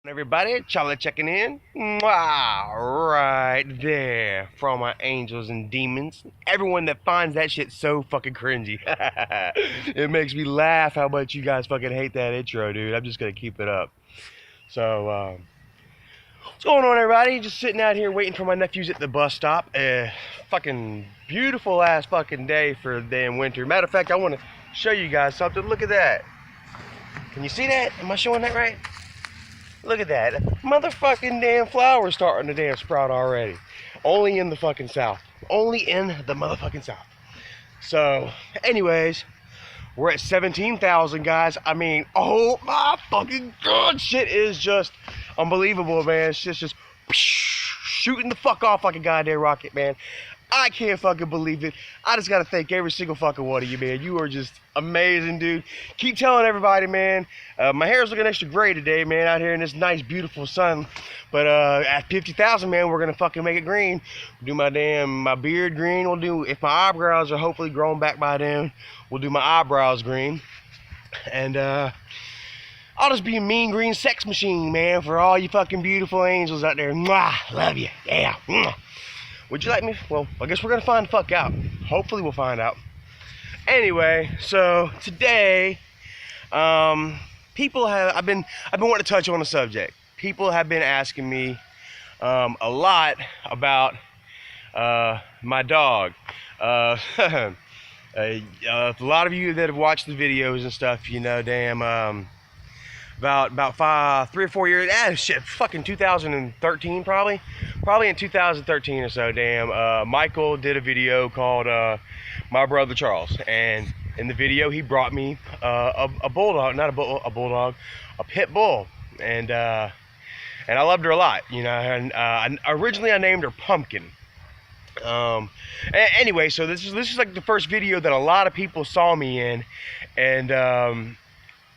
Everybody, Charlie checking in. Mwah, right there for all my angels and demons. Everyone that finds that shit so fucking cringy. It makes me laugh how much you guys fucking hate that intro, dude. I'm just gonna keep it up. So, what's going on, everybody? Just sitting out here waiting for my nephews at the bus stop. Fucking beautiful ass fucking day for the damn winter. Matter of fact, I want to show you guys something. Look at that. Can you see that? Am I showing that right? Look at that. Motherfucking damn flowers starting to damn sprout already. Only in the fucking South. Only in the motherfucking South. So, anyways, we're at 17,000, guys. I mean, oh my fucking god. Shit is just unbelievable, man. Shit's just shooting the fuck off like a goddamn rocket, man. I can't fucking believe it. I just gotta thank every single fucking one of you, man. You are just amazing, dude. Keep telling everybody, man. My hair's looking extra gray today, man, out here in this nice, beautiful sun. But at 50,000, man, we're gonna fucking make it green. Do my beard green. We'll do, if my eyebrows are hopefully grown back by then, we'll do my eyebrows green. And I'll just be a mean green sex machine, man, for all you fucking beautiful angels out there. Mwah, love you. Yeah. Mwah. Would you like me? Well, I guess we're gonna find the fuck out. Hopefully we'll find out. Anyway, so today, people have, I've been wanting to touch on a subject. People have been asking me a lot about my dog. A lot of you that have watched the videos and stuff, you know, damn, about 3 or 4 years, shit, fucking 2013 probably in 2013 or so, damn, Michael did a video called My Brother Charles, and in the video he brought me a bulldog, not a bulldog, a pit bull, and I loved her a lot, you know, and originally I named her Pumpkin. Anyway, so this is like the first video that a lot of people saw me in, and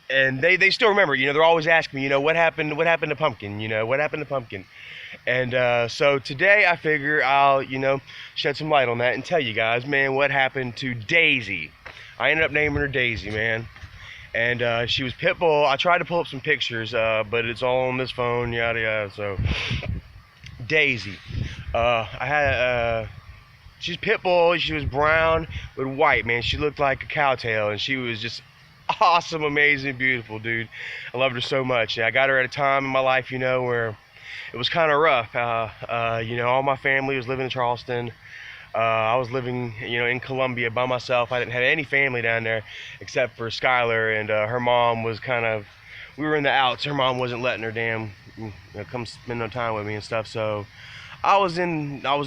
they still remember, you know, they're always asking me, you know, what happened to Pumpkin, you know, what happened to Pumpkin? And so today I figure I'll, you know, shed some light on that and tell you guys, man, what happened to Daisy. I ended up naming her Daisy, man. And she was pit bull. I tried to pull up some pictures, but it's all on this phone, yada yada. So Daisy, she's pit bull. She was brown with white, man. She looked like a cowtail, and she was just awesome, amazing, beautiful, dude. I loved her so much. I got her at a time in my life, you know, where it was kind of rough. You know, all my family was living in Charleston. I was living, you know, in Columbia by myself. I didn't have any family down there except for Skylar, and her mom was kind of, we were in the outs. Her mom wasn't letting her damn, you know, come spend no time with me and stuff. So I was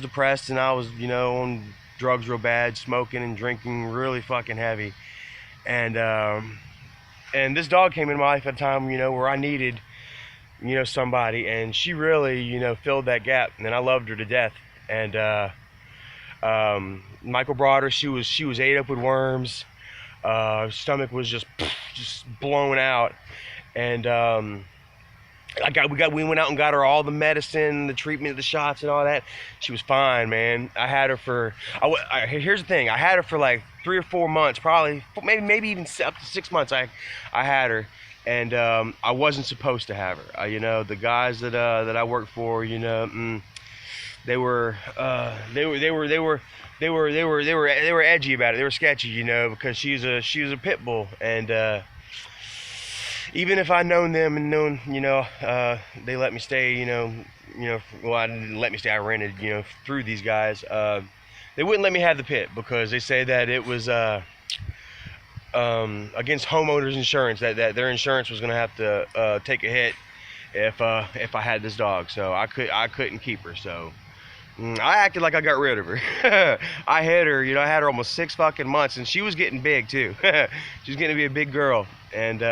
depressed, and I was, you know, on drugs real bad, smoking and drinking really fucking heavy. And this dog came into my life at a time, you know, where I needed, you know, somebody, and she really, you know, filled that gap, and I loved her to death. And Michael brought her. She was ate up with worms. Her stomach was just blown out, and we went out and got her all the medicine, the treatment, the shots, and all that. She was fine, man. I had her for, here's the thing, I had her for like 3 or 4 months, probably, maybe even up to 6 months. I had her, and I wasn't supposed to have her. You know, the guys that I worked for, you know, they were edgy about it. They were sketchy, you know, because she was a pit bull, and even if I'd known them and known, you know, they let me stay, you know, well, I didn't let me stay. I rented, you know, through these guys. They wouldn't let me have the pit because they say that it was against homeowners insurance, that their insurance was going to have to take a hit if I had this dog. So I couldn't keep her. So I acted like I got rid of her. I had her, you know, I had her almost 6 fucking months, and she was getting big too. She was getting to be a big girl, and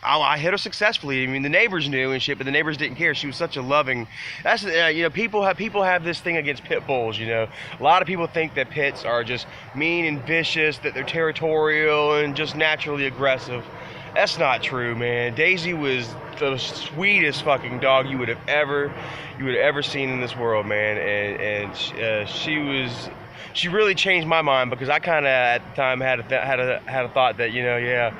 I hit her successfully. I mean, the neighbors knew and shit, but the neighbors didn't care. She was such a loving. That's you know, people have this thing against pit bulls. You know, a lot of people think that pits are just mean and vicious, that they're territorial and just naturally aggressive. That's not true, man. Daisy was the sweetest fucking dog you would have ever seen in this world, man. And she really changed my mind, because I kind of at the time had a thought that, you know, yeah,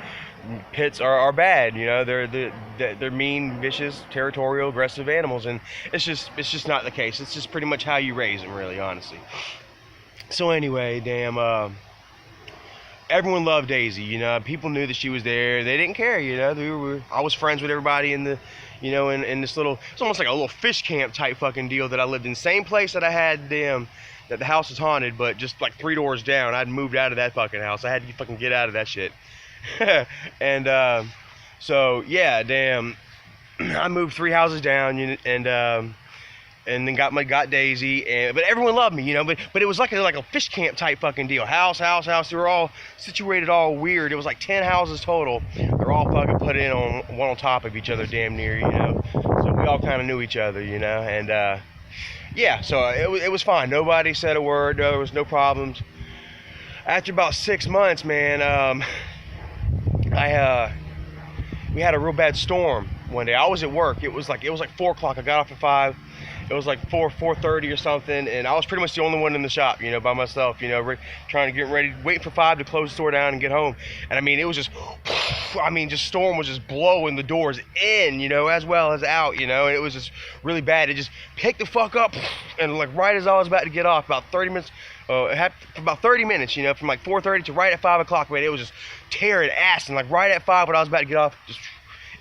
pits are bad. You know, they're mean, vicious, territorial, aggressive animals, and it's just not the case. It's just pretty much how you raise them, really, honestly. So anyway, damn. Everyone loved Daisy. You know, people knew that she was there. They didn't care. You know, I was friends with everybody in the, you know, in this little. It's almost like a little fish camp type fucking deal that I lived in. Same place that I had that the house was haunted, but just like 3 doors down. I'd moved out of that fucking house. I had to fucking get out of that shit. And so yeah, damn. I moved 3 houses down, and then got Daisy, but everyone loved me, you know. But it was like a fish camp type fucking deal. House. They were all situated all weird. It was like 10 houses total. They're all fucking put in on one on top of each other, damn near, you know. So we all kind of knew each other, you know. And yeah, so it was fine. Nobody said a word. There was no problems. After about 6 months, man, we had a real bad storm one day. I was at work. It was like 4 o'clock. I got off at 5. It was like 4:30 or something, and I was pretty much the only one in the shop, you know, by myself, you know, trying to get ready, waiting for 5 to close the store down and get home. And I mean, it was just, storm was just blowing the doors in, you know, as well as out, you know, and it was just really bad. It just picked the fuck up, and like right as I was about to get off, about 30 minutes, about 30 minutes, you know, from like 4:30 to right at 5 o'clock, man, it was just tearing ass, and like right at 5 when I was about to get off,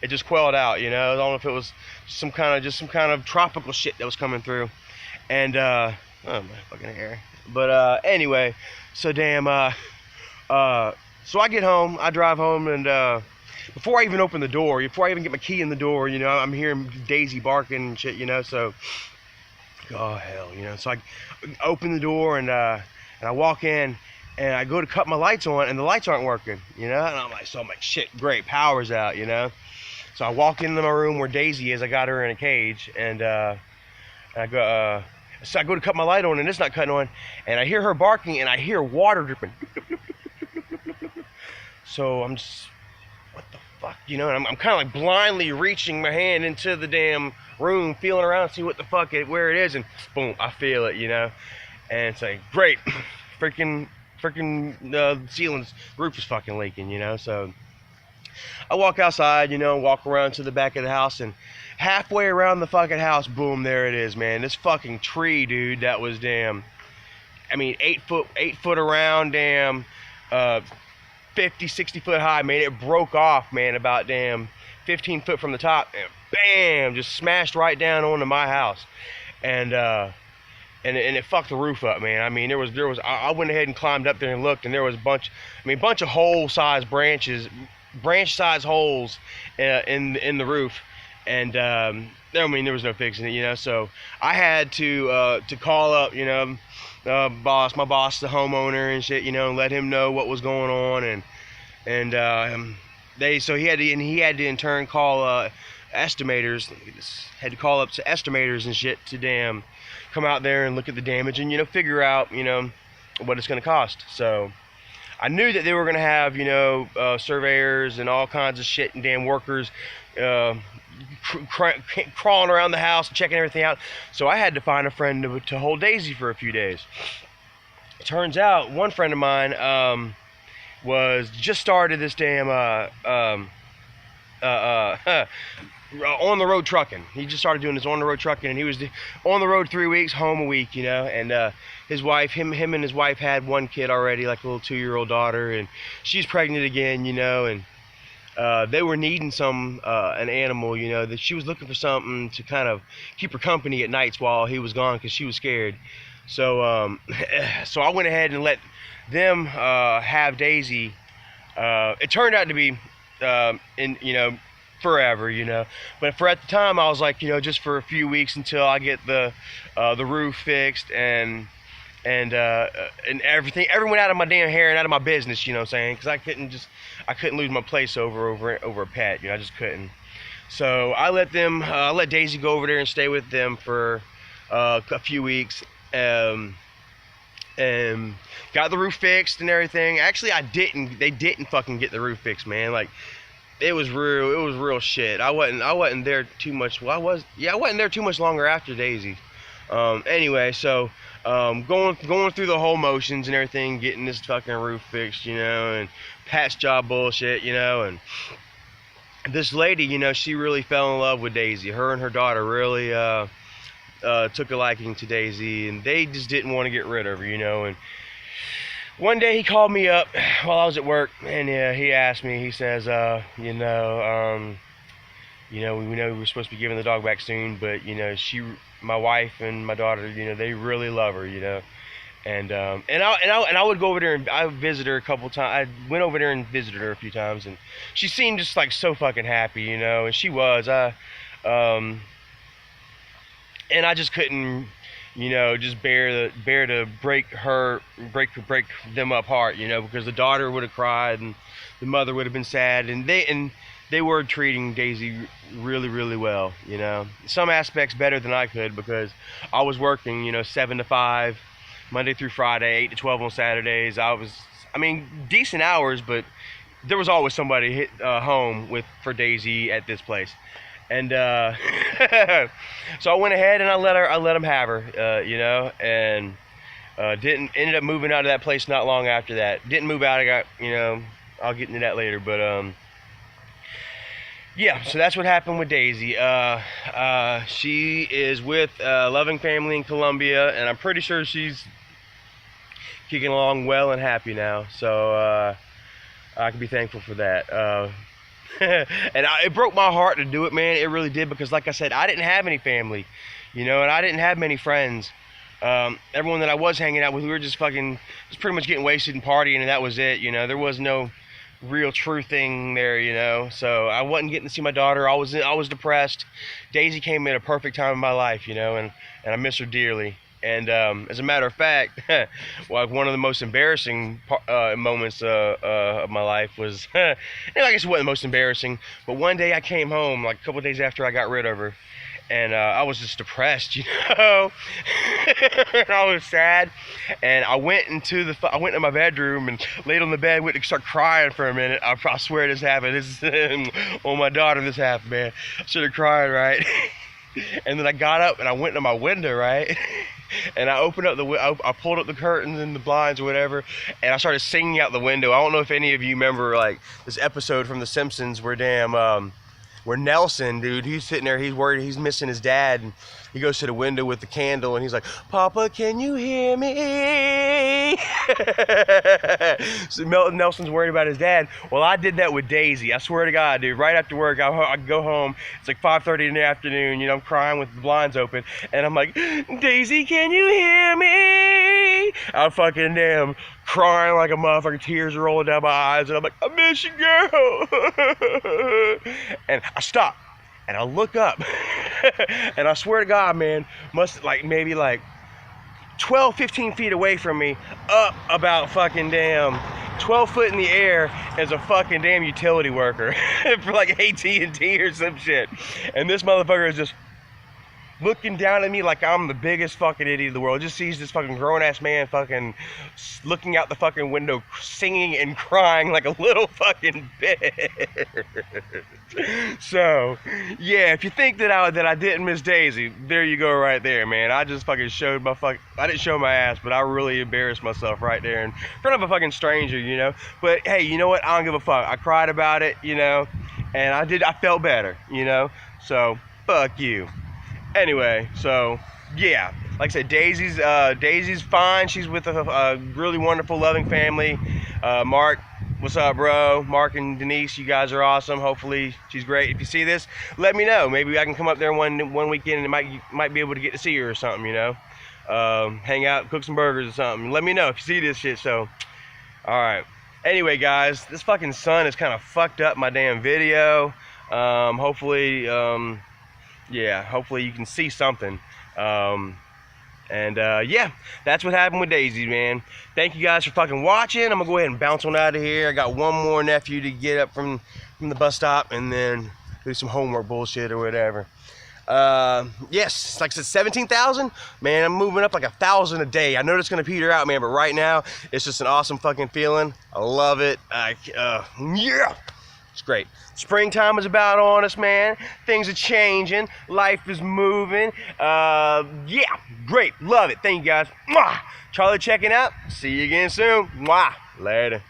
it just quelled out, you know. I don't know if it was some kind of tropical shit that was coming through. And oh my fucking hair. But anyway, so damn so I get home, I drive home, and before I even open the door, before I even get my key in the door, you know, I'm hearing Daisy barking and shit, you know. So oh hell, you know. So I open the door, and I walk in, and I go to cut my lights on, and the lights aren't working, you know. And I'm like shit, great, power's out, you know. So I walk into my room where Daisy is. I got her in a cage, and I go. So I go to cut my light on, and it's not cutting on. And I hear her barking, and I hear water dripping. So I'm just, what the fuck, you know? And I'm kind of like blindly reaching my hand into the damn room, feeling around, see what the fuck where it is, and boom, I feel it, you know. And it's like, great, freaking ceiling's roof is fucking leaking, you know. So I walk outside, you know, walk around to the back of the house, and halfway around the fucking house, boom, there it is, man. This fucking tree, dude, that was damn, I mean, 8 foot around, damn, 50, 60 foot high, man. It broke off, man, about damn 15 foot from the top, and bam, just smashed right down onto my house. And it fucked the roof up, man. I mean, there was I went ahead and climbed up there and looked, and there was a bunch of hole-sized branch-sized holes in the roof, and I mean, there was no fixing it, you know. So I had to call up, you know, my boss, the homeowner and shit, you know, and let him know what was going on, and he had to in turn call estimators. Had to call up to estimators and shit to damn come out there and look at the damage and, you know, figure out, you know, what it's gonna cost. So I knew that they were gonna have, you know, surveyors and all kinds of shit and damn workers crawling around the house and checking everything out. So I had to find a friend to hold Daisy for a few days. It turns out one friend of mine was just started this damn on the road trucking. He just started doing this on the road trucking, and he was on the road 3 weeks, home a week, you know. And his wife, him and his wife had one kid already, like a little 2-year-old daughter, and she's pregnant again, you know. And they were needing an animal, you know, that she was looking for something to kind of keep her company at nights while he was gone, because she was scared. So so I went ahead and let them have Daisy. It turned out to be you know, forever, you know. But for at the time, I was like, you know, just for a few weeks until I get the roof fixed and everything out of my damn hair and out of my business, you know what I'm saying? Because I couldn't lose my place over a pet, you know. I just couldn't. So I let Daisy go over there and stay with them for a few weeks, and got the roof fixed and everything. Actually, they didn't fucking get the roof fixed, man. Like, it was real shit. I wasn't there too much. Well, I wasn't there too much longer after Daisy. Anyway, so going through the whole motions and everything, getting this fucking roof fixed, you know, and patch job bullshit, you know, and this lady, you know, she really fell in love with Daisy. Her and her daughter really took a liking to Daisy, and they just didn't want to get rid of her, you know. And one day he called me up while I was at work, and he asked me, he says, we know we were supposed to be giving the dog back soon, but, you know, my wife and my daughter, you know, they really love her, you know. And I would go over there and I would visit her a couple times. I went over there and visited her a few times, and she seemed just like so fucking happy, you know. And she was, and I just couldn't, you know, just bear to break them apart, you know, because the daughter would have cried and the mother would have been sad, and they were treating Daisy really, really well, you know. Some aspects better than I could, because I was working, you know, 7 to 5. Monday through Friday, 8 to 12 on Saturdays. I mean, decent hours, but there was always somebody home for Daisy at this place. And so I went ahead and I let them have her, you know, and ended up moving out of that place not long after that. Didn't move out. I got, you know, I'll get into that later, but yeah, so that's what happened with Daisy. She is with a loving family in Colombia, and I'm pretty sure she's kicking along well and happy now. So I can be thankful for that. And it broke my heart to do it, man. It really did, because like I said, I didn't have any family, you know, and I didn't have many friends. Everyone that I was hanging out with, we were just pretty much getting wasted and partying, and that was it, you know. There was no real true thing there, you know. So I wasn't getting to see my daughter. I was depressed. Daisy came at a perfect time in my life, you know, and I miss her dearly. And as a matter of fact, well, one of the most embarrassing moments of my life was, I guess it wasn't the most embarrassing, but one day I came home, like a couple of days after I got rid of her, and I was just depressed, you know. I was sad, and I went into my bedroom and laid on the bed, went to start crying for a minute. I swear this happened. This is on my daughter. This happened, man. I started crying, right? And then I got up and I went to my window, right? And I opened up I pulled up the curtains and the blinds or whatever, and I started singing out the window. I don't know if any of you remember, like, this episode from The Simpsons where where Nelson, dude, he's sitting there, he's worried, he's missing his dad, and he goes to the window with the candle, and he's like, "Papa, can you hear me?" So Nelson's worried about his dad. Well, I did that with Daisy. I swear to God, dude. Right after work, I go home. It's like 5:30 in the afternoon. You know, I'm crying with the blinds open, and I'm like, "Daisy, can you hear me?" I'm fucking damn crying like a motherfucker. Tears are rolling down my eyes, and I'm like, "I miss you, girl." And I stop, and I look up, and I swear to God, man, maybe 12, 15 feet away from me, up about fucking damn 12 foot in the air, is a fucking damn utility worker for like AT&T or some shit. And this motherfucker is just looking down at me like I'm the biggest fucking idiot in the world. Just sees this fucking grown-ass man fucking looking out the fucking window, singing and crying like a little fucking bitch. So, yeah, if you think that I didn't miss Daisy, there you go right there, man. I just fucking showed I didn't show my ass, but I really embarrassed myself right there in front of a fucking stranger, you know. But, hey, you know what? I don't give a fuck. I cried about it, you know, and I felt better, you know. So, fuck you. Anyway, so yeah, like I said, Daisy's fine. She's with a really wonderful, loving family. Mark, what's up, bro? Mark and Denise, you guys are awesome. Hopefully, she's great. If you see this, let me know. Maybe I can come up there one weekend and might be able to get to see her or something. You know, hang out, cook some burgers or something. Let me know if you see this shit. So, all right. Anyway, guys, this fucking sun has kind of fucked up my damn video. Hopefully. Yeah, hopefully you can see something. Yeah, that's what happened with Daisy, man. Thank you guys for fucking watching. I'm gonna go ahead and bounce on out of here. I got one more nephew to get up from the bus stop and then do some homework bullshit or whatever. Yes, like I said, 17,000. Man, I'm moving up like 1,000 a day. I know it's gonna peter out, man, but right now it's just an awesome fucking feeling. I love it. Yeah. It's great. Springtime is about on us, man. Things are changing. Life is moving. Yeah, great. Love it. Thank you guys. Mwah. Charlie checking out. See you again soon. Mwah. Later.